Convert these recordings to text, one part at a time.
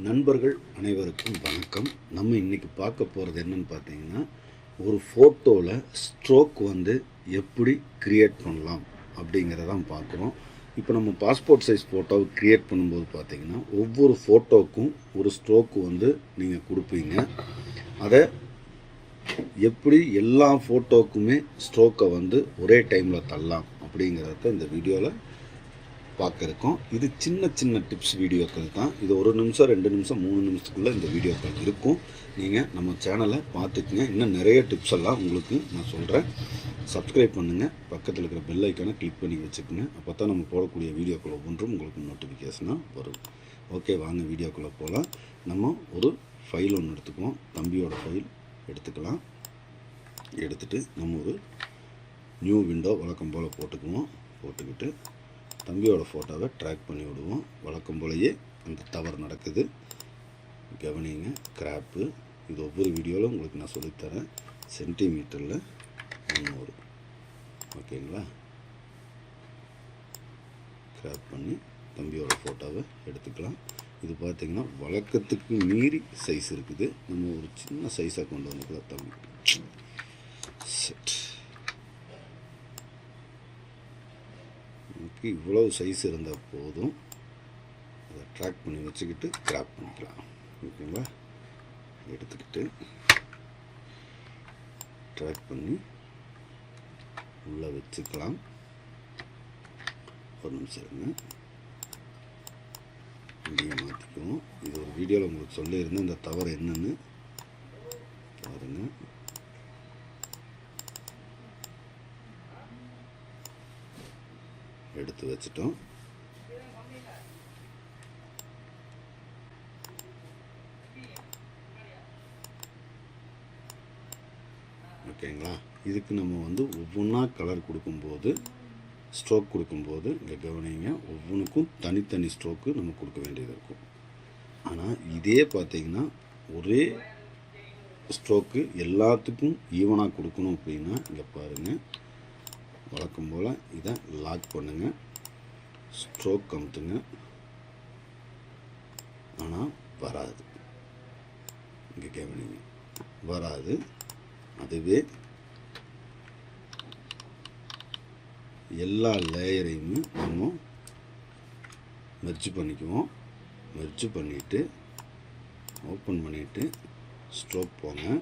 நண்பர்கள் அனைவருக்கும் வணக்கம். நம்ம இன்றைக்கி பார்க்க போகிறது என்னென்னு பார்த்தீங்கன்னா, ஒரு ஃபோட்டோவில் ஸ்ட்ரோக் எப்படி க்ரியேட் பண்ணலாம் அப்படிங்கிறதான் பார்க்குறோம். இப்போ நம்ம பாஸ்போர்ட் சைஸ் ஃபோட்டோவை க்ரியேட் பண்ணும்போது பார்த்தீங்கன்னா, ஒவ்வொரு ஃபோட்டோவுக்கும் ஒரு ஸ்ட்ரோக்கு நீங்கள் கொடுப்பீங்க. அதை எப்படி எல்லா ஃபோட்டோவுக்குமே ஸ்ட்ரோக்கை ஒரே டைமில் தள்ளலாம் அப்படிங்கிறத இந்த வீடியோவில் பார்க்க இருக்கோம். இது சின்ன சின்ன டிப்ஸ் வீடியோக்கள் தான். இது 1 நிமிஷம் 2 நிமிஷம் 3 நிமிஷத்துக்குள்ளே இந்த வீடியோக்கள் இருக்கும். நீங்கள் நம்ம சேனலை பார்த்துக்குங்க. இன்னும் நிறைய டிப்ஸ் எல்லாம் உங்களுக்கு நான் சொல்கிறேன். சப்ஸ்கிரைப் பண்ணுங்கள். பக்கத்தில் இருக்கிற பெல் ஐக்கானை கிளிக் பண்ணி வச்சுக்கோங்க. அப்போ தான் நம்ம போடக்கூடிய வீடியோக்கள் ஒவ்வொன்றும் உங்களுக்கு நோட்டிஃபிகேஷனாக வரும். ஓகே, வாங்க வீடியோக்குள்ளே போகலாம். நம்ம ஒரு ஃபைல் ஒன்று எடுத்துக்குவோம். தம்பியோட ஃபைல் எடுத்துக்கலாம். எடுத்துகிட்டு நம்ம ஒரு நியூ விண்டோ வழக்கம் போல் போட்டுக்கிட்டு தம்பியோட ஃபோட்டோவை ட்ராக் பண்ணி விடுவோம். வழக்கம் போலயே அந்த தவறு நடக்குது, கவனிங்க. கிராப்பு இது ஒவ்வொரு வீடியோவில் உங்களுக்கு நான் சொல்லித்தரேன். சென்டிமீட்டரில் 300. ஓகேங்களா? கிராப் பண்ணி தம்பியோட ஃபோட்டோவை எடுத்துக்கலாம். இது பார்த்திங்கன்னா வழக்கத்துக்கு மீறி சைஸ் இருக்குது. நம்ம ஒரு சின்ன சைஸாக கொண்டு வந்துக்கலாம். தம்பி செட் இவ்வளவு சைஸ் இருந்தால் போதும். அதை ட்ராக் பண்ணி வச்சுக்கிட்டு கிராப் பண்ணிக்கலாம். ஓகேங்களா? எடுத்துக்கிட்டு ட்ராக் பண்ணி உள்ளே வச்சுக்கலாம். ஒரு நிமிஷம் இருங்க, இங்கேயும் மாற்றிக்குவோம். இது ஒரு வீடியோவில் உங்களுக்கு சொல்லியிருந்தேன். இந்த தவறு என்னன்னு பாருங்கள். எடுத்து வச்சிட்டோம். ஓகேங்களா? இதுக்கு நம்ம ஒவ்வொன்றா கலர் கொடுக்கும்போது, ஸ்ட்ரோக் கொடுக்கும்போது இங்கே கவனிங்க, ஒவ்வொன்றுக்கும் தனித்தனி ஸ்ட்ரோக்கு நம்ம கொடுக்க வேண்டியது இருக்கும். ஆனால் இதே பார்த்திங்கன்னா ஒரே ஸ்ட்ரோக்கு எல்லாத்துக்கும் ஈவனாக கொடுக்கணும் அப்படின்னா இங்கே பாருங்கள். வழக்கம் போல் இதை லாக் பண்ணுங்க, ஸ்ட்ரோக் கமுத்துங்க. ஆனால் வராது. இங்கே கவனிங்க, வராது. அதுவே எல்லா லேயரையுமே நம்ம மெர்ஜ் பண்ணிக்குவோம். மெர்ஜ் பண்ணிவிட்டு ஓப்பன் பண்ணிவிட்டு ஸ்ட்ரோக் போங்க.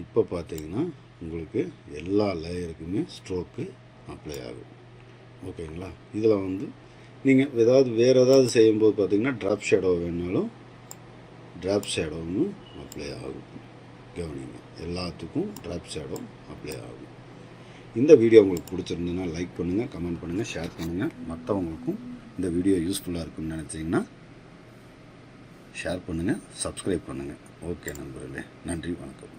இப்போ பார்த்தீங்கன்னா உங்களுக்கு எல்லா லேயருக்குமே ஸ்ட்ரோக்கு அப்ளை ஆகும். ஓகேங்களா? இதில் நீங்கள் வேறு ஏதாவது செய்யும்போது பார்த்தீங்கன்னா ட்ராப் ஷேடோ வேணாலும் ட்ராப் ஷேடோவும் அப்ளை ஆகும். கவனிங்க, எல்லாத்துக்கும் ட்ராப் ஷேடோ அப்ளை ஆகும். இந்த வீடியோ உங்களுக்கு பிடிச்சிருந்ததுன்னா லைக் பண்ணுங்கள், கமெண்ட் பண்ணுங்கள், ஷேர் பண்ணுங்கள். மற்றவங்களுக்கும் இந்த வீடியோ யூஸ்ஃபுல்லாக இருக்குன்னு நினச்சிங்கன்னா ஷேர் பண்ணுங்கள், சப்ஸ்கிரைப் பண்ணுங்கள். ஓகே நண்பர்களே, நன்றி, வணக்கம்.